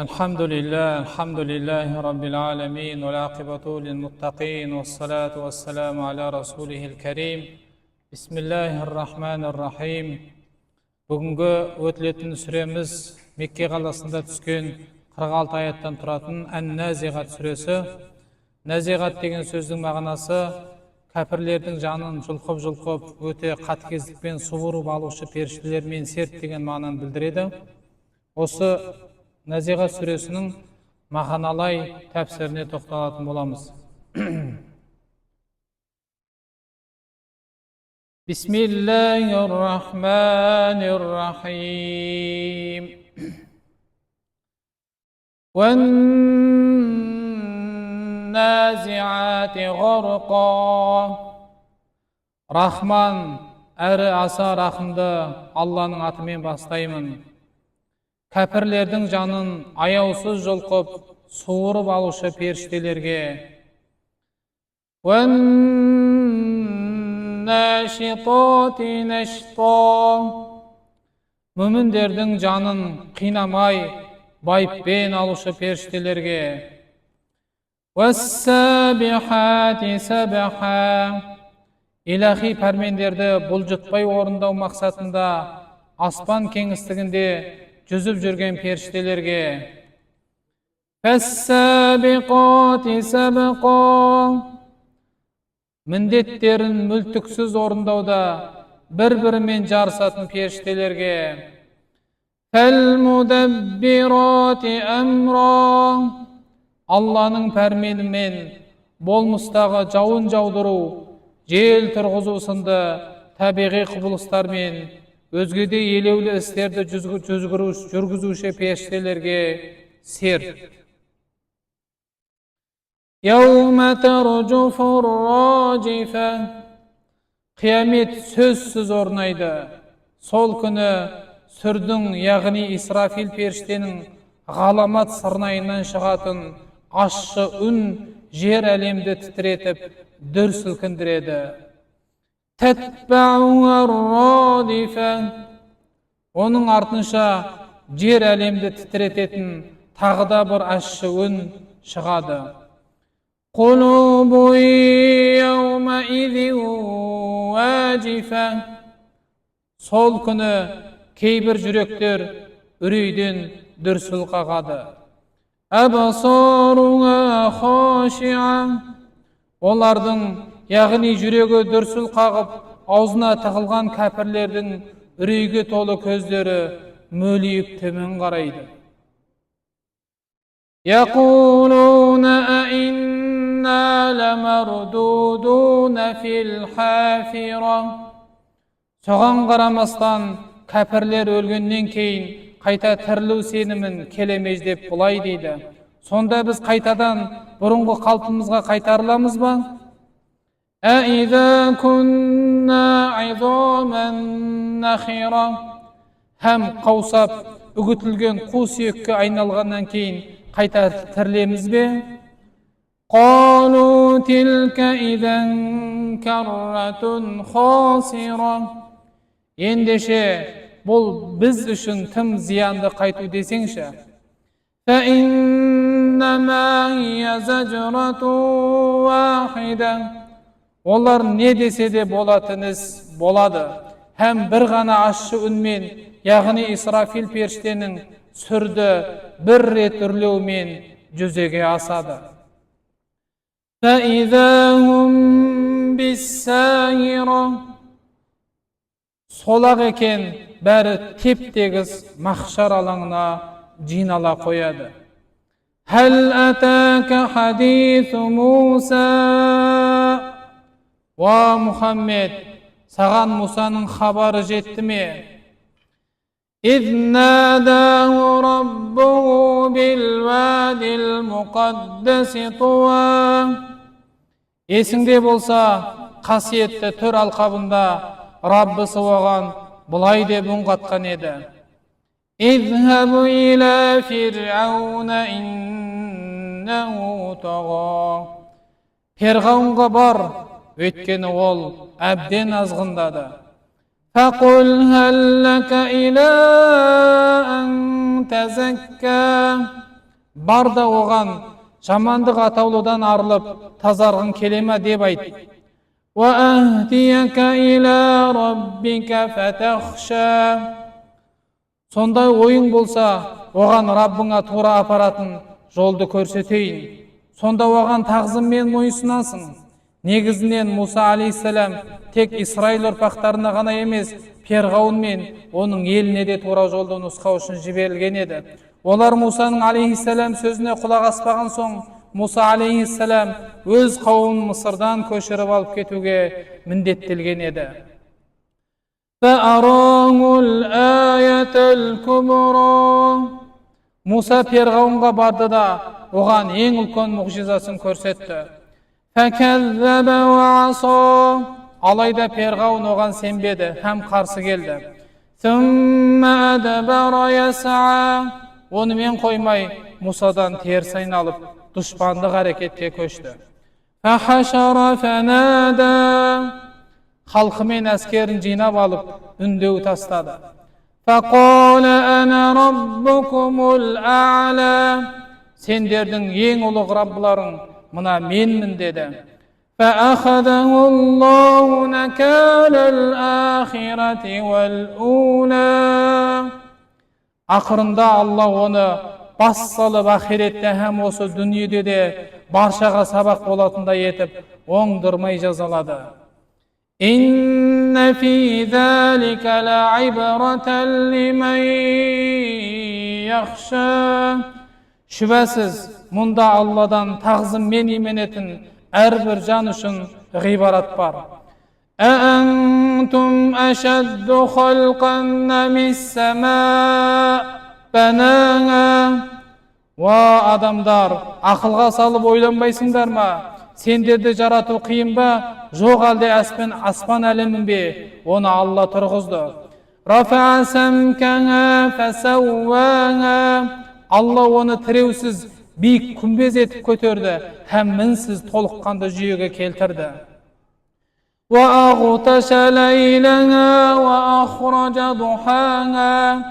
الحمد لله رب العالمين والعاقبة للمتقين والصلاة والسلام على رسوله الكريم بسم الله الرحمن الرحيم. Бүгінгі өтілетін сүреміз Мекке қаласында түскен 46 аяттан тұратын Ан-Назиғат сүресі. Назиғат деген сөздің мағынасы кәпірлердің жанын жұлқып өте қатыгездікпен суырып алушы періштелермен серт деген мағынаны білдіреді. Осы Назиғат сүресінің мағыналай тәпсіріне тоқталатын боламыз. Бисмиллахир-рахманир-рахим. Уан-назиати ғарқа. Рахман әрі аса рахымды Алланың атымен бастаймын. Кәпірлердің жанын аяусыз жұлқып, суырып алушы періштелерге. Уан-нашитати нашта. Мүміндердің жанын қинамай, байыппен алушы періштелерге. Уассабихати сабаха. Илахи пәрмендерді бұлжытпай орындау мақсатында аспан кеңістігінде жүзіп жүрген періштелерге. Фәссабиқати сабқа. Міндеттерін мүлтіксіз орындауда бір-бірімен жарысатын періштелерге. Фәл-мудаббирати амра. Алланың пәрменімен болмыстағы жауын жаудыру, жел тұрғызу сынды табиғи құбылыстармен өзгеде елеулі істерді жүргізуші періштелерге серт. Яума тарджуфур раджифа. Қиямет сөзсіз орнайды. Сол күні сүрдің, яғни Исрафил періштенің ғаламат сырнайынан шығатын ащы үн жер әлемді тітіретіп, дүр сілкіндіреді. Оның артынша жер әлемді тітірететін тағы да бір ащы үн шығады. Сол күні кейбір жүректер үрейден дүрсіл қағады. Олардың, яғни жүрегі дүрсіл қағып, аузына тығылған кәпірлердің үрейге толы көздері мөлиіп төмен қарайды. Яқулуна аинна ламардудуна фил хафира. Соған қарамастан кәпірлер өлгеннен кейін қайта тірілу сенімін келемеш деп бұлай дейді. Сонда біз қайтадан бұрынғы қалпымызға қайтарыламыз ба? Әйза күнна айзомен нахира. Һәм қаусап, үгітілген қу сүйекке айналғаннан кейін қайта тірілеміз бе? Қалу тилка идан карратун хасира. Ендеше, бұл біз үшін тым зиянды қайту десеңші. Фәиннама хия зажрату вахида. Олар не десе де болатын іс болады. Һәм бір ғана ащы үнмен, яғни Исрафил періштенің сүрді бір рет үрлеумен жүзеге асады. Фәизахум биссахира. Солақ екен, бәрі теп-тегіс махшар алаңына жинала қояды. Хәл атака хадису Муса. Ва Мұхаммед, саған Мусаның хабары жетті ме? Изнадаху раббуху билвадил муқаддаси туа. Есіңде болса, қасиетті төр алқабында Раббысы оған бұлай деп үн қатқан еді. Изхабу иля фир'ауна иннаху тага. Перғауынға бар, өйткені ол әбден азғындады. Фақул хәлләка иля ан тәзәккә. бар да оған жамандық атаулыдан арылып тазарғың келе ме деп айт. وَأَهْدِيَكَ إِلَى رَبِّكَ فَتَخْشَى Сондай ойың болса, оған Раббыңа тура апаратын жолды көрсетейін. Сонда оған тағзыммен мойынсынасың. Негізінен Муса алейхиссалам тек Исраил ұрпақтарына ғана емес, Перғауын мен оның еліне де тура жолды нұсқау үшін жіберілген еді. Олар Мусаның алейхиссалам сөзіне құлақ аспаған соң, Муса алейхиссалам өз қауымын Мысырдан көшіріп алып кетуге міндеттелген еді. Муса Перғауынға барды да оған ең үлкен мұғжизасын көрсетті. Алайда Перғауын оған сенбеді һәм қарсы келді. Онымен қоймай Мусадан теріс айналып дұшпандық әрекетке көшті. Халқымен әскерін жинап алып үндеу тастады. Сендердің ең ұлық Раббыларың мына менмін деді. Ақырында Алла оны бас салып ақиретте һәм осы дүниеде де баршаға сабақ болатындай етіп оңдырмай жазалады. Инна фи залика лаибратан лиман яхша Шүбәсіз, мұнда Алладан тағзыммен именетін әрбір жан үшін ғибарат бар. أأنتم أشد خلقا أم السماء بناها Адамдар, ақылға салып ойланбайсыңдар ма? Сендерді жарату қиын ба? Жоқ әлде аспан әлемін бе? Оны Алла тұрғызды. رفع سمكها فسواها Алла оны тіреусіз биік күмбез етіп көтерді һәм мінсіз толыққанды жүйеге келтірді. وأغطش ليلها وأخرج ضحاها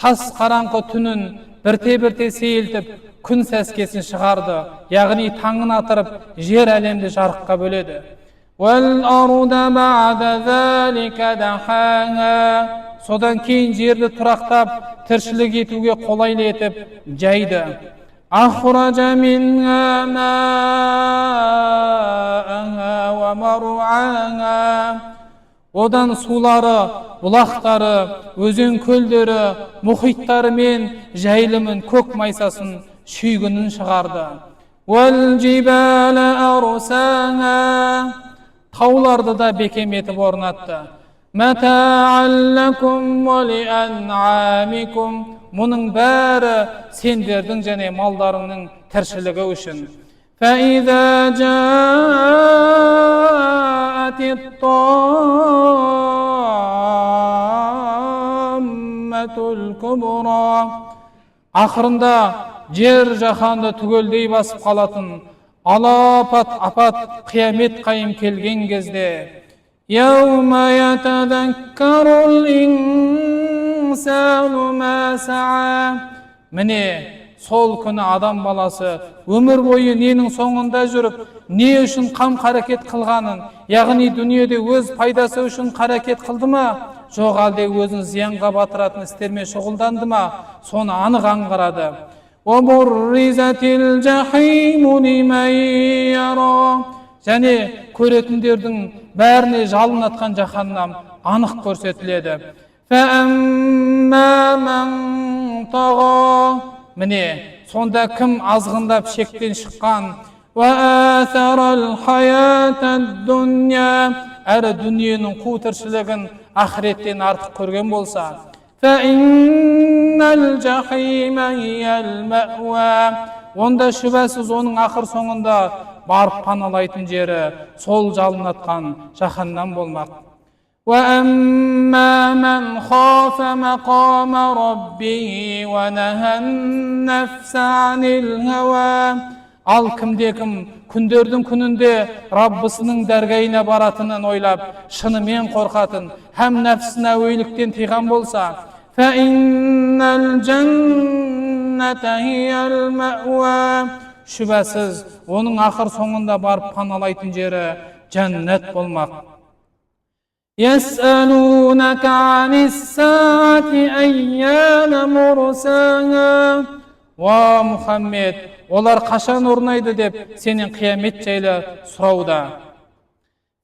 Тас қараңғы түнін бірте-бірте сейілтіп, күн сәскесін шығарды, яғни таңын атырып, жер әлемді жарыққа бөледі. وَالْأَرْضَ بَعْدَ ذَلِكَ دَحَاهَا Содан кейін жерді тұрақтап, тіршілік етуге қолайлы етіп, жайды. أخرج منها ماءها ومرعاها Одан сулары, бұлақтары, өзен көлдері, мұхиттары мен жайылымын көк майсасын шүйгінін шығарды. وَالْجِبَالَ أَرْسَاهَا Тауларды да бекем етіп орнатты. مَتَاعًا لَكُمْ وَلِأَنْعَامِكُمْ Мұның бәрі сендердің және малдарының тіршілігі үшін. فَإِذَا جَاءَتِ الطَّامَّةُ الْكُبْرَى Ақырында жер жаһанды түгелдей басып қалатын алапат апат қиямет қайым келген кезде يَوْمَ يَتَذَكَّرُ الْإِنسَانُ مَا سَعَى Міне, сол күні адам баласы өмір бойы ненің соңында жүріп, не үшін қам қарекет қылғанын, яғни дүниеде өз пайдасы үшін қарекет қылды ма, жоқ әлде өзін зиянға батыратын істермен шұғылданды ма, соны анық аңғарады. وَبُرِّزَتِ الْجَحِيمُ لِمَنْ يَرَى Және көретіндердің бәріне жалын атқан жаһаннам анық көрсетіледі. فَأَمَّا مَنْ طَغَى Міне, сонда кім азғындап шектен шыққан, وَآثَرَ الْحَيَاةَ الدُّنْيَا әрі дүниенің қу тіршілігін ақыреттен артық көрген болса, فَإِنَّ الْجَحِيمَ هِيَ الْمَأْوَى Онда шүбәсіз оның ақыр соңында барып паналайтын жері сол жалынатқан жаһаннам болмақ. وَأَمَّا مَنْ خَافَ مَقَامَ رَبِّهِ وَنَهَى النَّفْسَ عَنِ الْهَوَى Ал кімде-кім күндердің күнінде Раббысының дәргайына баратынын ойлап, шынымен қорқатын, һәм нәпсін әуейліктен тыйған болса, فَإِنَّ الْجَنَّةَ cennete hiyel me've. Şübhesiz onun ahir sonunda barıp panalaytın jeri cennet bolmak. يسألونك عن الساعة أيان مرساها. Wa Muhammed, olar kaşan ornaydı dep senin kıyamet jayla suraуда.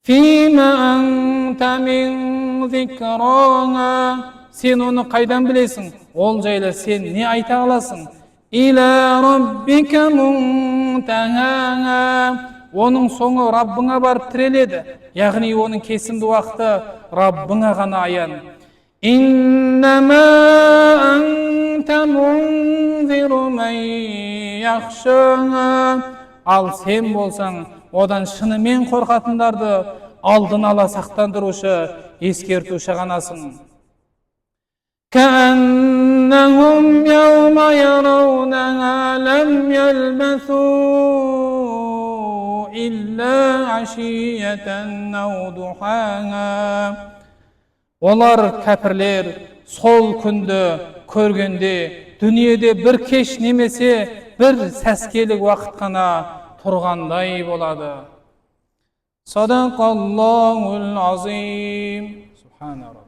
Fima anta min zikraha. Sen onu kaydan bilesin? Ol jayla sen ne ayta alasın? İla rabbika muntahaha. Onun sonu Rabbına barıp tireledi. Yağni onun kesimdi vaqti Rabbına gana ayan. İnnemâ ente munziru men yakhşâha. Al sen bolsan, odan şınымен korkatandardı aldın ala saktandırışı, eskertüşü ganasın. كأنهم يوم يرونها لم يلبثوا إلا عشية أو ضحاها. Olar kafirler sol күндө көргенде dünyede bir keş nemese bir seskelik vaqt gana turganday bolады. Sadaqallahul azim. Subhanallah.